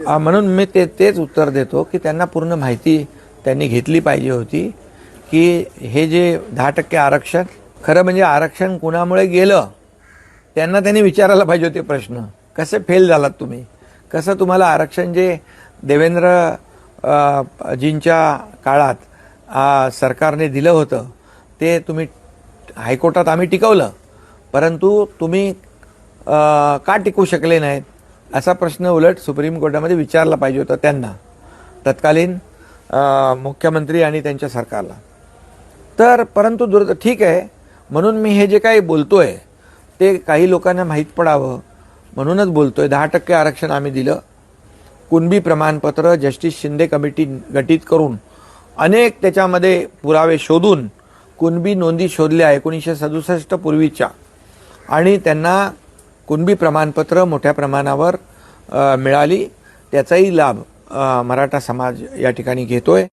म्हणून मी तेच उत्तर देतो की त्यांना पूर्ण माहिती त्यांनी घेतली पाहिजे होती की हे जे 10% आरक्षण, खरं म्हणजे आरक्षण कुणामुळे गेलं त्यांना त्यांनी विचारायला पाहिजे होते प्रश्न. कसे फेल झालात तुम्ही, कसं तुम्हाला आरक्षण जे देवेंद्र जींच्या काळात सरकारने दिलं होतं ते तुम्ही हायकोर्टात आम्ही टिकवलं, परंतु तुम्ही का टिकवू शकले नाहीत असा प्रश्न उलट सुप्रीम कोर्टामध्ये विचारला पाहिजे होता त्यांना, तत्कालीन मुख्यमंत्री आणि त्यांच्या सरकारला. तर परंतु ठीक आहे, म्हणून मी हे जे काही बोलतोय ते काही लोकांना माहीत पडावं म्हणूनच बोलतोय. 10% आरक्षण आम्ही दिलं. कुणबी प्रमाणपत्र जस्टिस शिंदे कमिटी गठीत करून अनेक त्याच्यामध्ये पुरावे शोधून कुणबी नोंदी शोधल्या 1967 पूर्वीच्या, आणि त्यांना कुणबी प्रमाणपत्र मोठ्या प्रमाणावर मिळाली. त्याचाही लाभ मराठा समाज या ठिकाणी घेतोय.